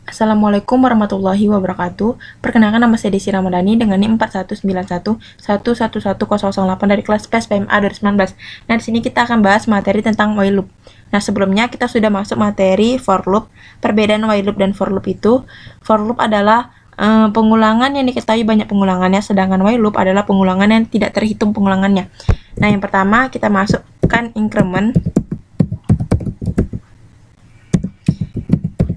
Assalamualaikum warahmatullahi wabarakatuh. Perkenalkan, nama saya Desi Ramadhani dengan NIM 4191111008 dari kelas PES PMA 2019. Nah, di sini kita akan bahas materi tentang while loop. Nah, sebelumnya kita sudah masuk materi for loop. Perbedaan while loop dan for loop itu, for loop adalah pengulangan yang diketahui banyak pengulangannya, sedangkan while loop adalah pengulangan yang tidak terhitung pengulangannya. Nah, yang pertama kita masukkan increment,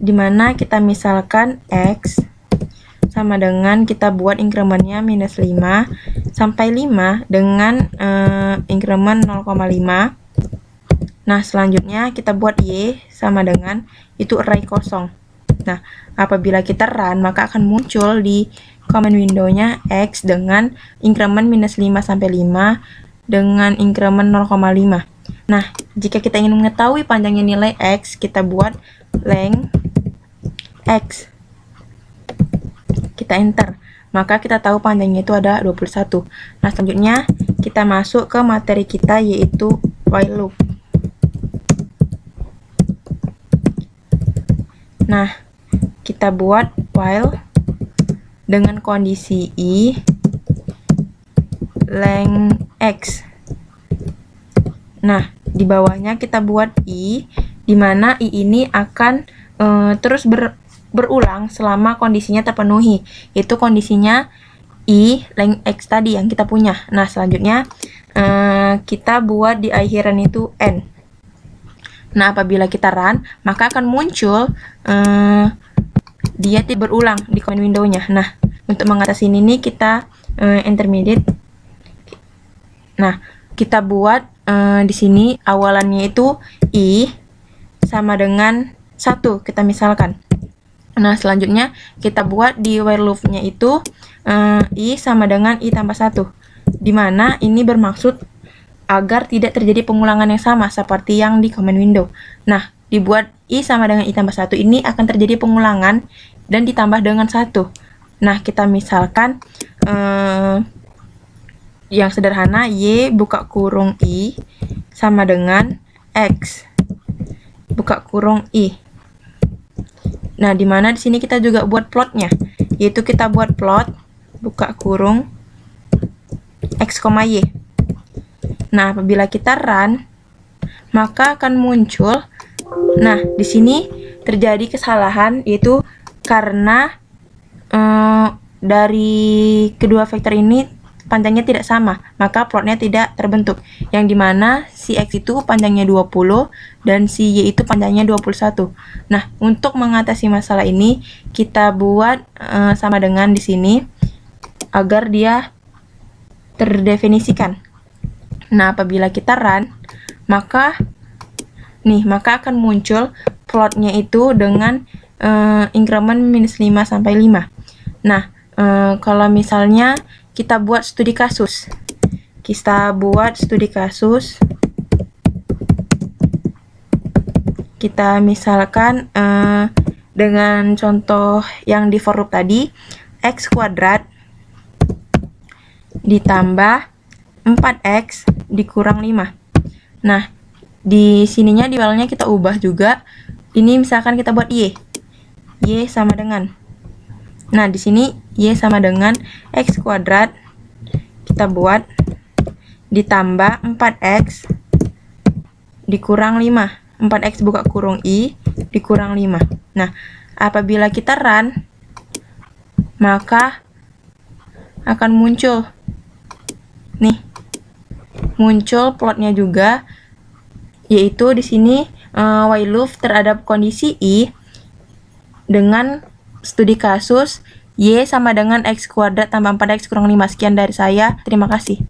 dimana kita misalkan X sama dengan kita buat incrementnya minus 5 sampai 5 dengan increment 0,5. Nah, selanjutnya kita buat Y sama dengan itu array kosong. Nah, apabila kita run maka akan muncul di command window-nya X dengan increment minus 5 sampai 5 dengan increment 0,5. Nah, jika kita ingin mengetahui panjangnya nilai X, kita buat length X, kita enter, maka kita tahu panjangnya itu ada 21. Nah, selanjutnya kita masuk ke materi kita, yaitu while loop. Nah, kita buat while dengan kondisi I length X. Nah, di bawahnya kita buat I, di mana I ini akan terus berulang selama kondisinya terpenuhi, yaitu kondisinya I length X tadi yang kita punya. Nah, selanjutnya kita buat di akhiran itu N. Nah, apabila kita run maka akan muncul dia tidak berulang di command window-nya. Nah, untuk mengatasi ini kita intermediate. Nah, kita buat di sini awalannya itu I sama dengan 1, kita misalkan. Nah, selanjutnya kita buat di while loop-nya itu I sama dengan I tambah 1, dimana ini bermaksud agar tidak terjadi pengulangan yang sama seperti yang di command window. Nah, dibuat I sama dengan I tambah 1 ini akan terjadi pengulangan dan ditambah dengan 1. Nah, kita misalkan yang sederhana, Y buka kurung I sama dengan X buka kurung I. Nah, di mana di sini kita juga buat plotnya, yaitu kita buat plot buka kurung X, Y. Nah, apabila kita run maka akan muncul, nah di sini terjadi kesalahan, yaitu karena dari kedua vektor ini panjangnya tidak sama, maka plotnya tidak terbentuk, yang dimana si X itu panjangnya 20 dan si Y itu panjangnya 21. Nah, untuk mengatasi masalah ini kita buat sama dengan di sini agar dia terdefinisikan. Nah, apabila kita run maka akan muncul plotnya itu dengan increment minus 5 sampai 5. Nah, kalau misalnya kita buat studi kasus, kita misalkan dengan contoh yang di for loop tadi, X kuadrat ditambah 4X dikurang 5. Nah, di sininya di while-nya kita ubah juga. Ini misalkan kita buat Y sama dengan, nah di sini Y sama dengan X kuadrat kita buat ditambah 4X dikurang 5. 4X buka kurung I dikurang 5. Nah, apabila kita run maka akan muncul muncul plotnya juga, yaitu di sini while loop terhadap kondisi I dengan studi kasus Y sama dengan X kuadrat tambah 4X kurang 5. Sekian dari saya, terima kasih.